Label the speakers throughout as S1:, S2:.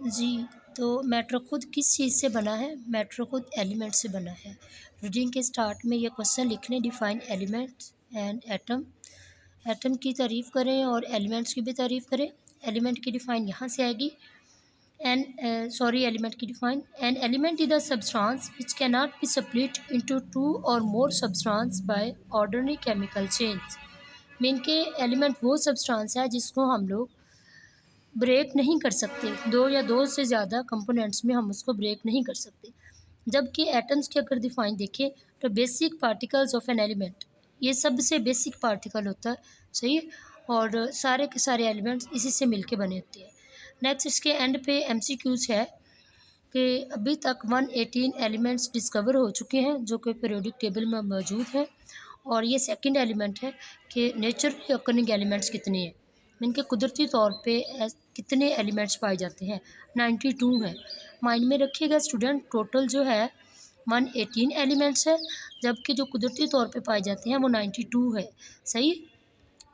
S1: जी, तो मेट्रो खुद किस चीज़ से बना है? मेट्रो खुद एलिमेंट से बना है। रीडिंग के स्टार्ट में ये क्वेश्चन लिख लें, define elements and atom. Atom की तारीफ़ करें और एलिमेंट्स की भी तारीफ़ करें। एलिमेंट की डिफ़ाइन यहाँ से आएगी। एलिमेंट की define, an element is the substance which can not be split into two और more substance by ordinary chemical change. Mean के एलिमेंट वो सब्सटेंस है जिसको हम लोग ब्रेक नहीं कर सकते, दो या दो से ज़्यादा कंपोनेंट्स में हम उसको ब्रेक नहीं कर सकते। जबकि एटम्स की अगर डिफाइन देखें तो basic particles of an element, ये सबसे बेसिक पार्टिकल होता है, सही है, और सारे के सारे एलिमेंट्स इसी से मिलके बने होते हैं। नेक्स्ट इसके एंड पे एमसीक्यूज है कि अभी तक 118 एलिमेंट्स डिस्कवर हो चुके हैं जो कि पीरियोडिक टेबल में मौजूद हैं। और ये सेकंड एलिमेंट है कि नेचुरली ऑकरिंग एलिमेंट्स कितने हैं, इनके कुदरती तौर पे कितने एलिमेंट्स पाए जाते हैं। 92 है। माइंड में रखिएगा स्टूडेंट, टोटल जो है 118 एलिमेंट्स है, जबकि जो कुदरती तौर पे पाए जाते हैं वो 92 है, सही।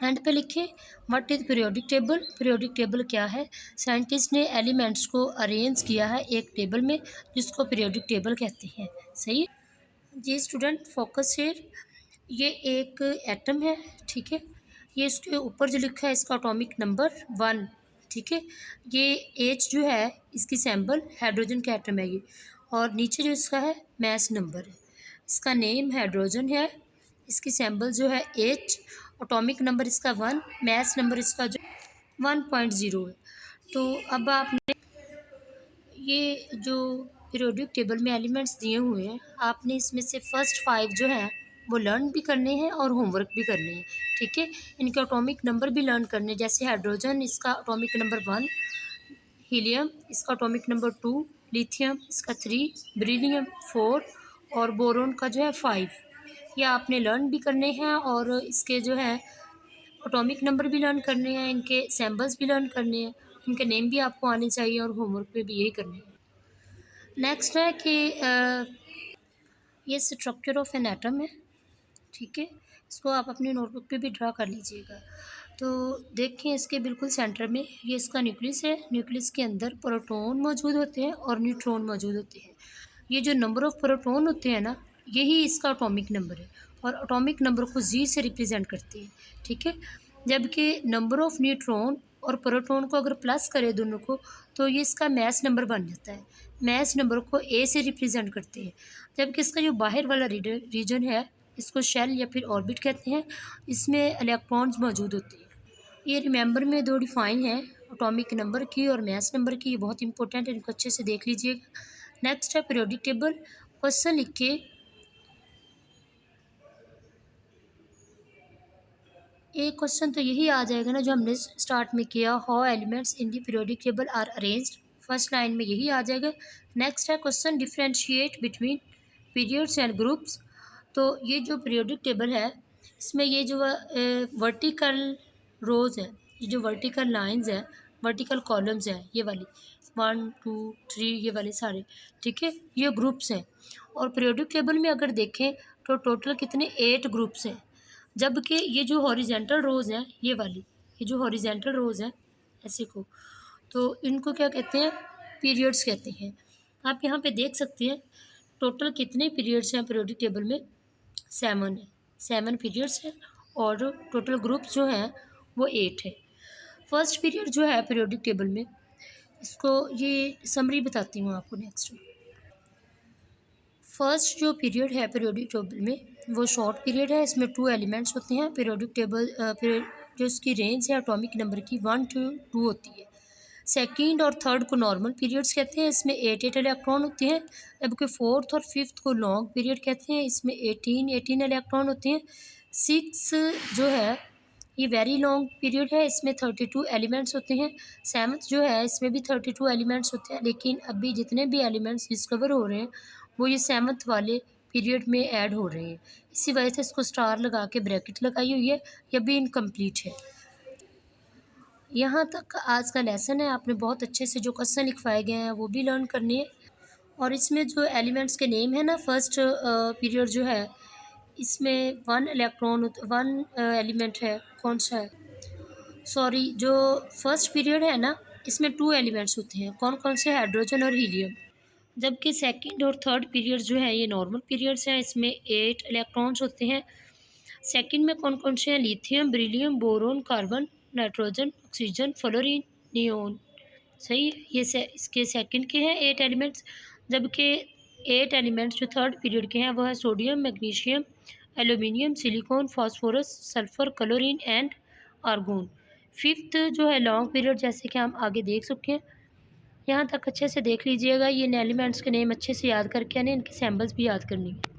S1: एंड पे लिखे what is periodic table. Periodic table क्या है? साइंटिस्ट ने एलिमेंट्स को अरेंज किया है एक टेबल में जिसको पीरियोडिक टेबल कहते हैं, सही। जी स्टूडेंट फोकस हियर, ये एक एटम है, ठीक है। ये इसके ऊपर जो लिखा है इसका एटॉमिक नंबर 1, ठीक है। ये एच जो है इसकी सैम्बल हाइड्रोजन का एटम है ये, और नीचे जो इसका है मैस नंबर है, इसका नेम हाइड्रोजन है, इसकी सैम्बल जो है एच, एटॉमिक नंबर इसका 1, मैस नंबर इसका जो 1.0 है। तो अब आपने ये जो पीरियोडिक टेबल में एलिमेंट्स दिए हुए हैं, आपने इसमें से फर्स्ट 5 जो हैं वो लर्न भी करने हैं और होमवर्क भी करने हैं, ठीक है। इनके एटॉमिक नंबर भी लर्न करने हैं, जैसे हाइड्रोजन इसका एटॉमिक नंबर 1, हीलियम इसका एटॉमिक नंबर 2, लिथियम इसका 3, बेरिलियम 4 और बोरोन का जो है 5। ये आपने लर्न भी करने हैं और इसके जो है एटॉमिक नंबर भी लर्न करने हैं, इनके सैम्बल्स भी लर्न करने हैं, इनके नेम भी आपको आने चाहिए और होमवर्क में भी यही करने हैं। नेक्स्ट है कि ये स्ट्रक्चर ऑफ एन एटम है, ठीक है। इसको आप अपनी नोटबुक पे भी ड्रा कर लीजिएगा। तो देखें इसके बिल्कुल सेंटर में ये इसका न्यूक्लियस है। न्यूक्लियस के अंदर प्रोटॉन मौजूद होते हैं और न्यूट्रॉन मौजूद होते हैं। ये जो नंबर ऑफ़ प्रोटॉन होते हैं ना, यही इसका एटॉमिक नंबर है और एटॉमिक नंबर को जी से रिप्रेजेंट करते हैं, ठीक है। जबकि नंबर ऑफ़ न्यूट्रॉन और प्रोटॉन को अगर प्लस करें दोनों को तो ये इसका मैस नंबर बन जाता है। मैस नंबर को ए से रिप्रेजेंट करते हैं। जबकि इसका जो बाहर वाला रीजन है इसको शेल या फिर ऑर्बिट कहते हैं, इसमें इलेक्ट्रॉन्स मौजूद होते हैं। ये रिमेंबर में दो डिफाइन है, एटॉमिक नंबर की और मैस नंबर की, ये बहुत इंपॉर्टेंट है, इनको अच्छे से देख लीजिएगा। नेक्स्ट है पीरियोडिक टेबल। क्वेश्चन लिख के एक क्वेश्चन तो यही आ जाएगा ना जो हमने स्टार्ट में किया, how elements in the periodic table are arranged, first line में यही आ जाएगा। नेक्स्ट है question differentiate between periods and groups. तो ये जो पीरियोडिक टेबल है इसमें ये जो वर्टिकल रोज़ है, ये जो वर्टिकल लाइंस है, वर्टिकल कॉलम्स हैं, ये वाली 1 2 3 ये वाले सारे, ठीक है, ये ग्रुप्स हैं। और पीरियोडिक टेबल में अगर देखें तो टोटल कितने 8 ग्रुप्स हैं। जबकि ये जो हॉरिजेंटल रोज़ हैं, ये वाली, ये जो हॉरिजेंटल रोज़ हैं ऐसे को, तो इनको क्या कहते हैं? पीरियड्स कहते हैं। आप यहाँ पे देख सकते हैं टोटल कितने पीरियड्स हैं पीरियोडिक टेबल में, 7 है, 7 पीरियड्स हैं और टोटल ग्रुप्स जो हैं वो 8 है। फर्स्ट पीरियड जो है पीरियोडिक टेबल में, इसको ये समरी बताती हूँ आपको नेक्स्ट। फर्स्ट जो पीरियड है पीरियोडिक टेबल में वो शॉर्ट पीरियड है, इसमें 2 एलिमेंट्स होते हैं। पीरियोडिक टेबल जो इसकी रेंज है एटॉमिक नंबर की 1 to 2 होती है। सेकंड और थर्ड को नॉर्मल पीरियड्स कहते हैं, इसमें 8 इलेक्ट्रॉन होते हैं। जबकि फोर्थ और फिफ्थ को लॉन्ग पीरियड कहते हैं, इसमें 18 इलेक्ट्रॉन होते हैं। 6 जो है ये वेरी लॉन्ग पीरियड है, इसमें 32 एलिमेंट्स होते हैं। सेवन्थ जो है इसमें भी 32 एलिमेंट्स होते हैं, लेकिन अभी जितने भी एलिमेंट्स डिस्कवर हो रहे हैं वो ये सेवन्थ वाले पीरियड में ऐड हो रहे हैं। इसी वजह से इसको स्टार लगा के ब्रैकेट लगाई हुई है, ये भी इनकम्प्लीट है। यहाँ तक आज का लेसन है, आपने बहुत अच्छे से जो क्वेश्चन लिखवाए गए हैं वो भी लर्न करनी है। और इसमें जो एलिमेंट्स के नेम है ना, फर्स्ट पीरियड जो है इसमें 1 एलिमेंट है, कौन सा है, सॉरी, जो फर्स्ट पीरियड है ना इसमें 2 एलिमेंट्स होते हैं। कौन कौन से? हाइड्रोजन और हीलियम। जबकि सेकंड और थर्ड पीरियड जो है ये नॉर्मल पीरियड्स हैं, इसमें 8 इलेक्ट्रॉन्स होते हैं। सेकंड में कौन कौन से हैं? Lithium, beryllium, boron, carbon, nitrogen, oxygen, fluorine, neon. सही है। इसके सेकंड के हैं 8 एलिमेंट्स, जबकि 8 एलिमेंट्स जो थर्ड पीरियड के हैं वो है sodium, magnesium, aluminium, silicon, phosphorus, sulphur, chlorine and argon. Fifth जो है लॉन्ग पीरियड, जैसे कि हम आगे देख सकते हैं। यहाँ तक अच्छे से देख लीजिएगा। ये इन एलिमेंट्स के नेम अच्छे से याद करके आने, इनके सैम्बल्स भी याद करनी है।